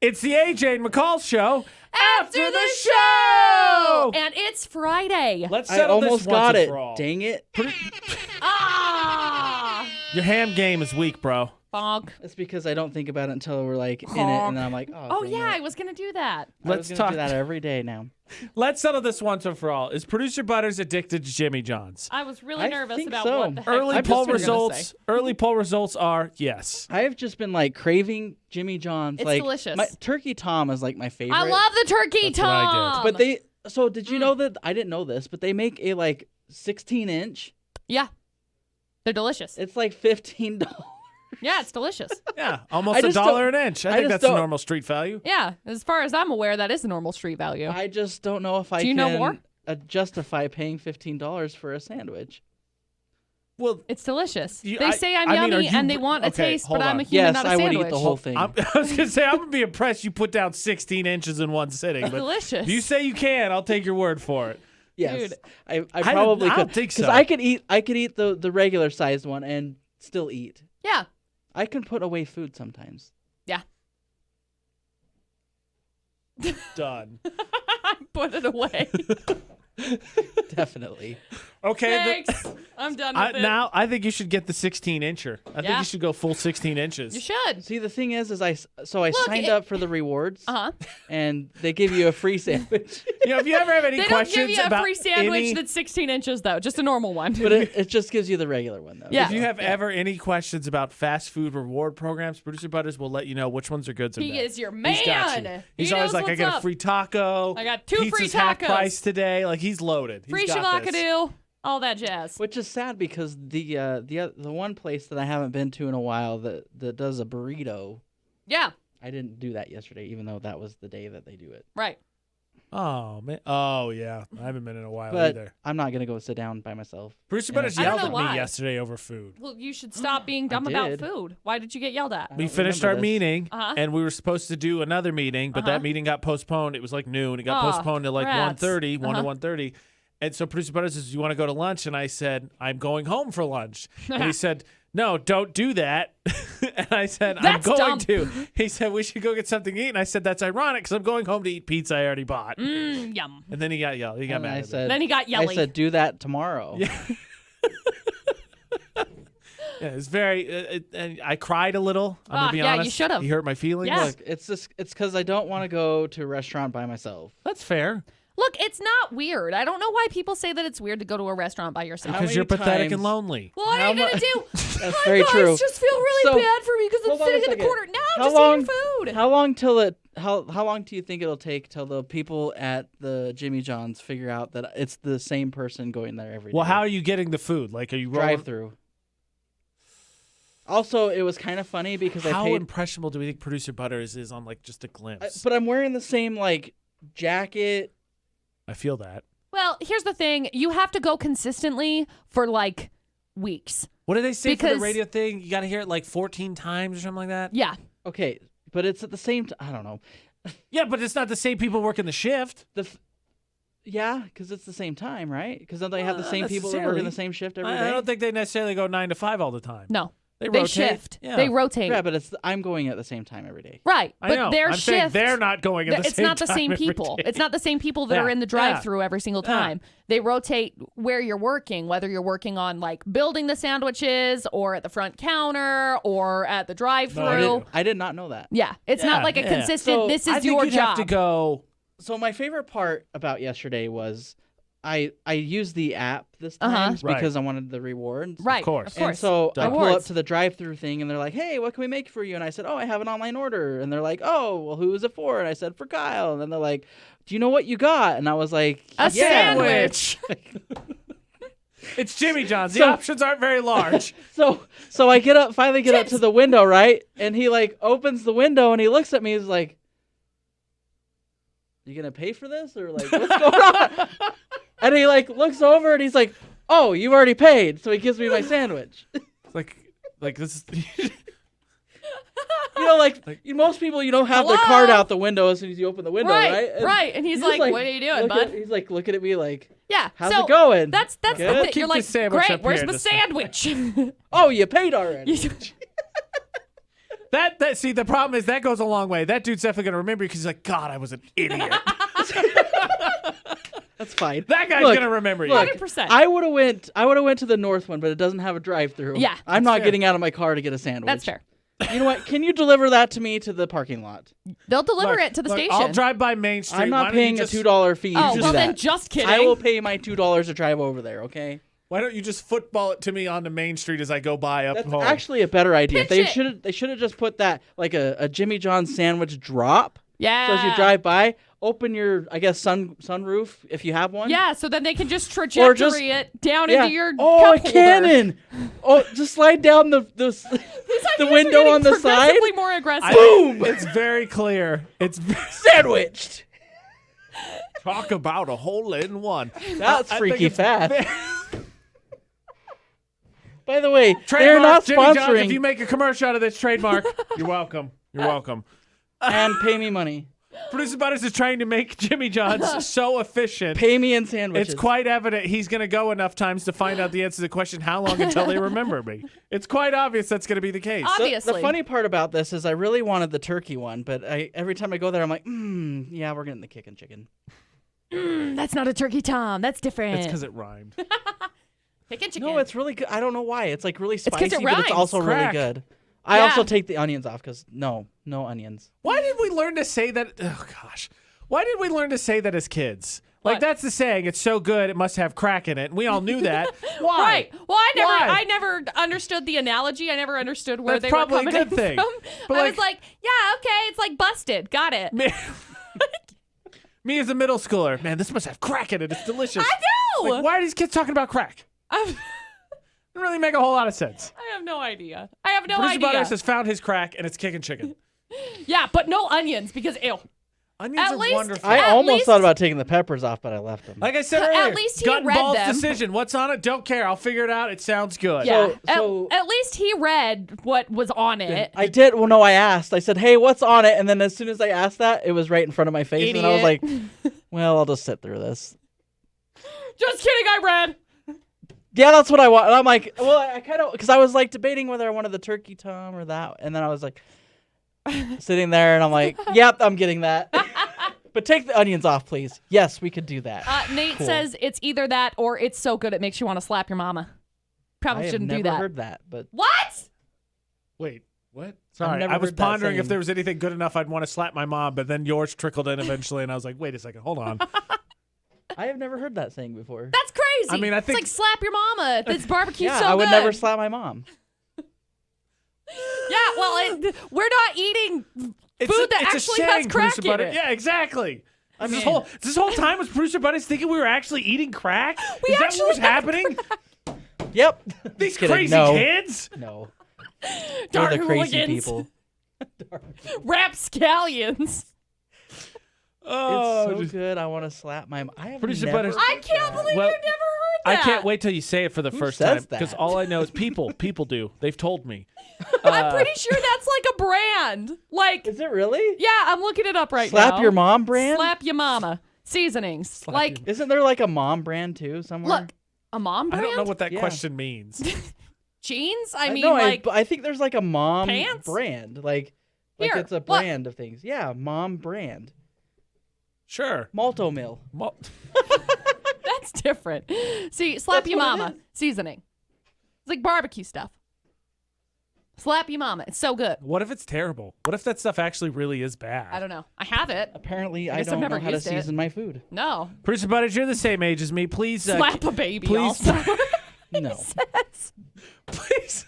It's the AJ and McCall show After the show! And it's Friday. Let's I settle almost this once got and it. for all. Dang it. Ah! Your ham game is weak, bro. Bonk. It's because I don't think about it until we're like in it, and then I'm like, Oh, dang yeah, it. I was going to do that. Let's I was talk. gonna do that every day now. Let's settle this once and for all. Is Producer Butters addicted to Jimmy John's? I was really I nervous think about so. what the heck Early you poll were gonna say. results. Early poll results are yes. I've just been like craving Jimmy John's. It's like, delicious. Turkey Tom is like my favorite. I love the turkey That's what I tom. But did you know that? I didn't know this, but they make a like 16-inch. Yeah. They're delicious. It's like $15. Yeah, it's delicious. Yeah, I almost $1 just don't- an inch. I I think just that's the don't- normal street value. Yeah, as far as I'm aware, that is the normal street value. I just don't know if I Do you can know more? Justify paying $15 for a sandwich. Well, It's delicious. You- They say I'm I mean, yummy are you and they want a okay, taste, hold but I'm a on. human, Yes, not a I would sandwich. eat the whole thing. I was gonna say I'm gonna be impressed. You put down 16 inches in one sitting. It's But delicious. if you say you can, I'll take your word for it. Yes, Dude. I probably I could. don't think Because so. I could eat the regular sized one and still eat. Yeah. I can put away food sometimes. Yeah. Done. Put it away. Definitely. Okay. Thanks. I'm done with it. Now I think you should get the 16-incher. I think Yeah. you should go full 16 inches. You should. See, the thing is I Look, signed up for the rewards, Uh-huh. and they give you a free sandwich. If you ever have any They don't questions give you a about free sandwich any, that's 16 inches, though. Just a normal one. But it just gives you the regular one, though. Yeah. if you have ever any questions about fast food reward programs, Producer Butters will let you know which ones are good. He bad. is your He's got you. man. He's He always knows like, I what's get a up. free taco. I got 2 free Pizza's half tacos. price today. Like he's loaded. Free He's got this. shalakadoo. All that jazz. Which is sad because the one place that I haven't been to in a while that does a burrito, Yeah. I didn't do that yesterday, even though that was the day that they do it. Right. Oh man. Oh yeah. I haven't been in a while But either. I'm not gonna go sit down by myself. Producer Yeah. Butters I don't yelled know at why. me yesterday over food. Well, you should stop being dumb about did. food. Why did you get yelled at? I We don't finished remember our this. meeting, Uh-huh. and we were supposed to do another meeting, but Uh-huh. that meeting got postponed. It was like noon. It got Aw, postponed to like rats. 1:30, 1 to Uh-huh. 1:30. And so Producer Butters says, "You want to go to lunch?" And I said, "I'm going home for lunch." And he said, "No, don't do that." And I said, That's "I'm going dumb. to." He said, "We should go get something to eat." And I said, "That's ironic because I'm going home to eat pizza I already bought." Yum. And then he got yelled. He got And mad I at me. said, Then he got yelly. I said, do that tomorrow. Yeah. Yeah, it's very. And I cried a little. I'm gonna be yeah, honest. you should've. He hurt my feelings. Yeah. Look, it's because I don't want to go to a restaurant by myself. That's fair. Look, it's not weird. I don't know why people say that it's weird to go to a restaurant by yourself. How Because many you're pathetic times- and lonely. Well, what are How you going mu- to do? That's I very guys true. just feel really So, bad for me because I'm hold on a sitting in the second. corner. Now How just long- eat your food. How long do you think it'll take till the people at the Jimmy John's figure out that it's the same person going there every day? Well, how are you getting the food? Like, are you rolling? drive through? Also, it was kind of funny because How I paid, impressionable do we think Producer Butters is on like just a glimpse? but I'm wearing the same like jacket. I feel that. Well, here's the thing. You have to go consistently for like weeks. What did they say for the Because- radio thing? You got to hear it like 14 times or something like that? Yeah. Okay, but it's at the same time. I don't know. Yeah, but it's not the same people working the shift. Yeah, because it's the same time, right? Because don't they have the Well, same not people that work in necessarily. the same shift every day? I don't think they necessarily go 9 to 5 all the time. No. They They rotate. shift. Yeah. They rotate. Yeah, but I'm going at the same time every day. Right. I But know. their I'm saying shift. they're not going at the It's same not the time same every people. day. It's not the same people that Yeah, are in the yeah. drive-through every single Yeah. time. They rotate where you're working, whether you're working on like building the sandwiches or at the front counter or at the drive-through. I did not know that. Yeah, it's not like a yeah. consistent. So, this I is think your you'd job. have to go. So my favorite part about yesterday was I used the app this Uh-huh. time Right. because I wanted the rewards. Right. Of course. And so I pull up Rewards. to the drive-through thing, and they're like, "Hey, what can we make for you?" And I said, "Oh, I have an online order." And they're like, "Oh, well, who is it for?" And I said, "For Kyle." And then they're like, "Do you know what you got?" And I was like, A "Yeah." sandwich. It's Jimmy John's. The So- options aren't very large. So I finally get up to the window, right? And he like opens the window and he looks at me. He's like, "You gonna pay for this or like what's going on?" And he like looks over and he's like, "Oh, you already paid." So he gives me my sandwich. like this is. You know, most people, have their Hello? card out the window as soon as you open the window, right? And right. And he's just like, "What are you doing, bud?" He's like looking at me like, Yeah. "How's so it going?" That's the Good? thing. Keep You're the like, sandwich "Great, up where's here my this sandwich?" "Oh, you paid already." See, the problem is that goes a long way. That dude's definitely gonna remember you because he's like, God, I was an idiot. That's fine. That guy's gonna remember you. 100%. I would have went to the north one, but it doesn't have a drive-through. Yeah, I'm not fair. getting out of my car to get a sandwich. That's fair. You know what? Can you deliver that to me to the parking lot? They'll deliver Look, it to the look, station. I'll drive by Main Street. I'm Why not don't you paying a just- $2 fee Oh, to do well that. then just kidding. I will pay my $2 to drive over there. Okay. Why don't you just football it to me onto Main Street as I go by up That's home? actually a better idea. Pitch They should have just put that like a Jimmy John's sandwich drop. Yeah. So as you drive by, open your sunroof if you have one. Yeah, so then they can just trajectory it down into your a cup holder. cannon. Oh, just slide down the These the ideas are window getting on the side. progressively more aggressive. Boom! It's very clear. It's Sandwiched. talk about a hole in one. That's I think freaky it's fast. very- By the way, they're Trademark not Jimmy John's. If sponsoring you make a commercial out of this, trademark. You're welcome. You're welcome. and pay me money. Producer Butters is trying to make Jimmy John's so efficient. Pay me in sandwiches. It's quite evident he's going to go enough times to find out the answer to the question, how long until they remember me? It's quite obvious that's going to be the case. Obviously. The funny part about this is I really wanted the turkey one, but every time I go there, I'm like, yeah, we're getting the kickin' chicken. That's not a turkey tom. That's different. It's because it rhymed. Chicken. No, it's really good. I don't know why. It's like really 'cause spicy, it but it's rhymes. also really Crack. good. I Yeah. also take the onions off because no onions. Why did we learn to say that? Oh, gosh. Why did we learn to say that as kids? Like, What? that's the saying. It's so good, it must have crack in it. And we all knew that. Why? Right. Well, Why? I never understood the analogy. I never understood where That's they were probably a coming good thing. from. But I like- was like, yeah, okay, it's like busted. Got it. Me as a middle schooler, man, this must have crack in it. It's delicious. I know. Like, why are these kids talking about crack? I've- Doesn't really make a whole lot of sense. I have no idea. I have no Producer idea. Butters has found his crack, and it's kicking chicken. Yeah, but no onions because ew. Onions At are least- wonderful. I At almost least- thought about taking the peppers off, but I left them. Like I said At earlier, least he gut and read balls them. decision. What's on it? Don't care. I'll figure it out. It sounds good. Yeah. So- at least he read what was on it. I did. Well, no, I asked. I said, "Hey, what's on it?" And then as soon as I asked that, it was right in front of my face, and I was like, Idiot. "Well, I'll just sit through this." Just kidding. I read. Yeah, that's what I want. And I'm like, well, I kind of, because I was like debating whether I wanted the turkey tom or that, and then I was like, sitting there, and I'm like, "Yep, I'm getting that." But take the onions off, please. Yes, we could do that. Nate Cool. says it's either that or it's so good it makes you want to slap your mama. Probably I have shouldn't never do that. heard that, but What? Wait, what? Sorry, never I was heard that pondering if saying. there was anything good enough I'd want to slap my mom, but then yours trickled in eventually, and I was like, wait a second, hold on. I have never heard that saying before. That's crazy. I mean, I think- it's like slap your mama. This barbecue's Yeah, so I would good. never slap my mom. Yeah, well, we're not eating food that it's a actually saying, has crack Producer in Butter. it. Yeah, exactly. I mean, mean- this whole time was Producer Butters thinking we were actually eating crack? We Is that actually what was have happening? Yep. These Just kidding. crazy No. kids? No. Dark They're the crazy hooligans. people. Rapscallions. Oh, It's so just- good. I want to slap my. I have Producer never. Butters- I can't believe Well, you've never heard I that. can't wait till you say it for the Who first says time because that? all I know is people do. They've told me. I'm pretty sure that's like a brand. Like, Is it really? yeah, I'm looking it up right now. Slap your mom brand? Slap your mama. Seasonings. like, your- Isn't there like a mom brand too somewhere? look, a mom I brand? don't know what that Yeah. question means. Jeans? I mean, no, like, I think there's like a mom pants? brand. Like Here, it's a look. brand of things. Yeah, mom brand. Sure. Malto Mill. Well, that's different. See, slap That's your what it mama. is. Seasoning. It's like barbecue stuff. Slap your mama. It's so good. what if it's terrible? What if that stuff actually really is bad? I don't know. I have it. Apparently, I guess I've don't never know how to used it. season my food. No. Producer Butters, you're the same age as me. Please, Slap a baby please- also. No. please,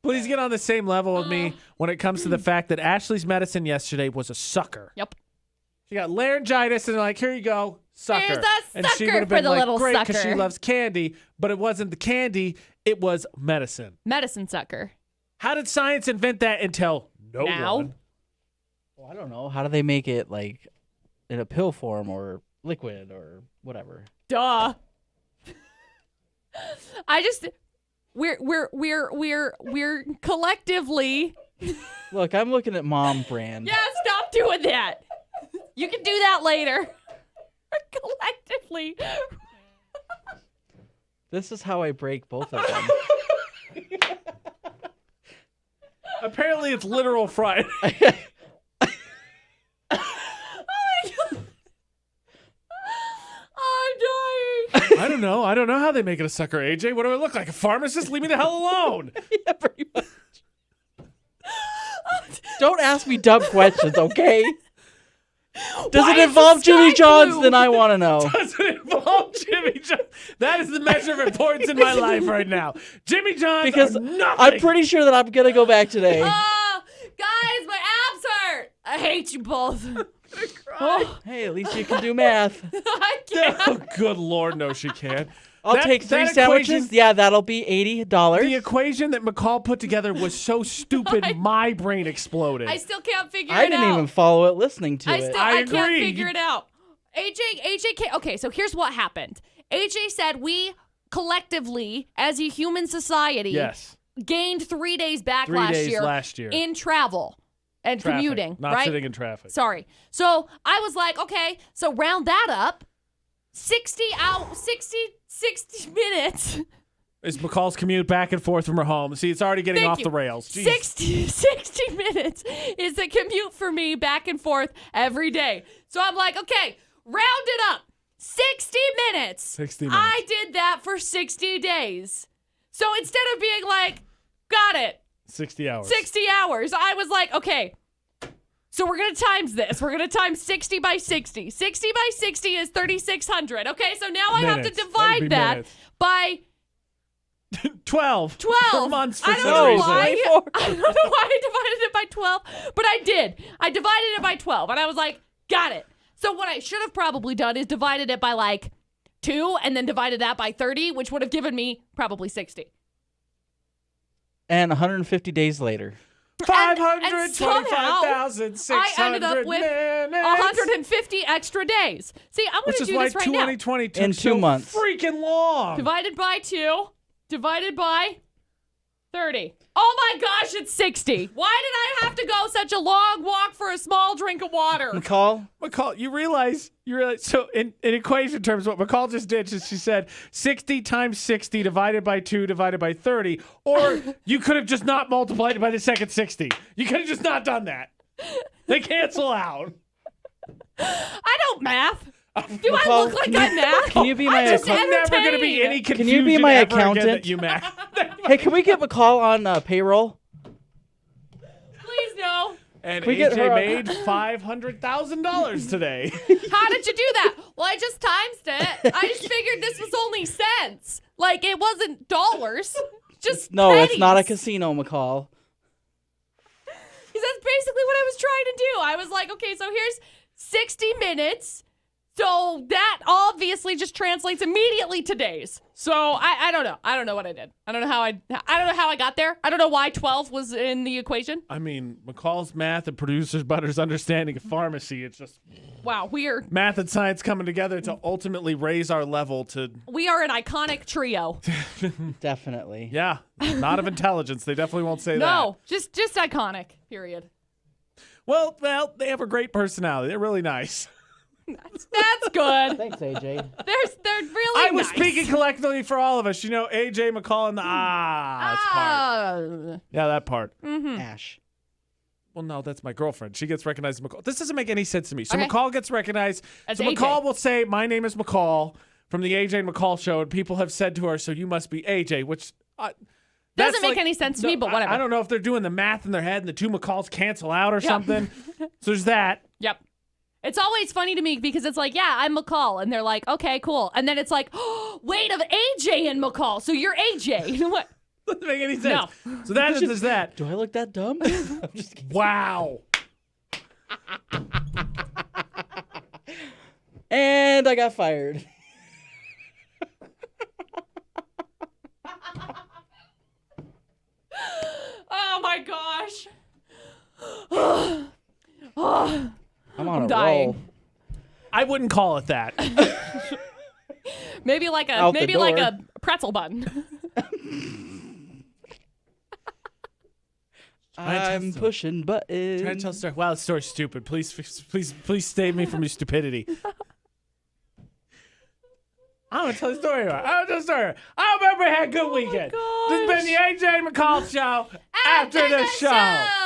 please get on the same level with me when it comes to the fact that Ashley's medicine yesterday was a sucker. Yep. She got laryngitis, and they're like, here you go, sucker. Here's a and she sucker would have for been the like, little great, because she sucker. loves candy, but it wasn't the candy, it was medicine. Medicine sucker. How did science invent that until no Now? one? Well, I don't know. How do they make it like in a pill form or liquid or whatever? Duh. I just we're collectively. Look, I'm looking at mom brand. Yeah, stop doing that. You can do that later. Collectively. This is how I break both of them. Apparently, it's literal Friday. I don't know. I don't know how they make it a sucker, AJ. What do I look like? A pharmacist? Leave me the hell alone. Yeah, pretty much. Don't ask me dumb questions, okay? Does it involve Jimmy John's? Then I want to know. Does it involve Jimmy John's? That is the measure of importance in my life right now. Jimmy John's Because are nothing. I'm pretty sure that I'm going to go back today. Oh, guys, my abs hurt. I hate you both. Oh, hey, at least you can do math. I can't. Oh, good Lord, no, she can't. I'll take 3 sandwiches. Yeah, that'll be $80. The equation that McCall put together was so stupid, my brain exploded. I still can't figure it out. I didn't even follow it listening to it. I agree. can't figure it out. AJ can't. Okay, so here's what happened. AJ said we collectively, as a human society, yes, gained 3 days back 3 days last year in travel and traffic, commuting, not right? sitting in traffic. Sorry. So I was like, okay, so round that up, 60 minutes. Is McCall's commute back and forth from her home. See, it's already getting Thank off you. the rails. Jeez. 60 minutes is the commute for me back and forth every day. So I'm like, okay, round it up. 60 minutes. 60 minutes. I did that for 60 days. So instead of being like, got it, 60 hours. 60 hours, I was like, okay, so we're going to times this. We're going to times 60 by 60. 60 by 60 is 3,600. Okay, so now I have to Minutes. divide that Minutes. by 12. 12. For months for I don't some know reason. why. I don't know why I divided it by 12, but I did. I divided it by 12, and I was like, got it. So what I should have probably done is divided it by like 2 and then divided that by 30, which would have given me probably 60. And 150 days later. 525,600 I ended up with minutes. 150 extra days. See, I'm going Which to is do why this right now. 2020 took In 2 so months. freaking long. Divided by 2, divided by 30. Oh my gosh, it's 60. Why did I have to go such a long walk for a small drink of water? McCall? McCall, you realize, so in equation terms, what McCall just did is she said 60 times 60 divided by 2 divided by 30, or you could have just not multiplied it by the second 60. You could have just not done that. They cancel out. I don't math. Do I McCall, look like I math? Can you be my just There's never going to entertained. be any Can confusion you be my ever again accountant? that you math. Hey, can we get McCall on payroll? Please no. And We get AJ her- made $500,000 today. How did you do that? Well, I just times it. I just figured this was only cents. Like, it wasn't dollars. Just No, it's not a pennies. casino, McCall. Because that's basically what I was trying to do. I was like, okay, so here's 60 minutes. So that obviously just translates immediately to days. So I don't know. I don't know what I did. I don't know how I got there. I don't know why 12 was in the equation. I mean, McCall's math and producer's Butter's understanding of pharmacy, it's just Wow, weird. math and science coming together to ultimately raise our level to, We are an iconic trio. Definitely. yeah, not of intelligence. They definitely won't say that. No, just iconic. Period. Well, they have a great personality. They're really nice. That's good. Thanks, AJ. They're really I was nice. speaking collectively for all of us. You know, AJ, McCall, and the part. Yeah, that part. Ash. Well, no, that's my girlfriend. She gets recognized as McCall. This doesn't make any sense to me. So Okay. McCall gets recognized. As so AJ. McCall will say, "My name is McCall," from the AJ and McCall show, and people have said to her, "So you must be AJ," which Doesn't that's make any sense to me, but whatever. I don't know if they're doing the math in their head and the two McCalls cancel out or something. So there's that. Yep. It's always funny to me because it's like, yeah, I'm McCall. And they're like, okay, cool. And then it's like, oh, wait, of AJ and McCall. So you're AJ. You know what? Doesn't make any sense. No. So that is that. Do I look that dumb? I'm just kidding. Wow. And I got fired. Oh my gosh. I'm on a dying. roll. I wouldn't call it that. Maybe like Out the door. a pretzel bun. I'm pushing buttons. Try to tell a story. Wow, the story's stupid. Please save me from your stupidity. I want to tell the story. I remember I had a good weekend. gosh. This has been the AJ McCall show. after the show.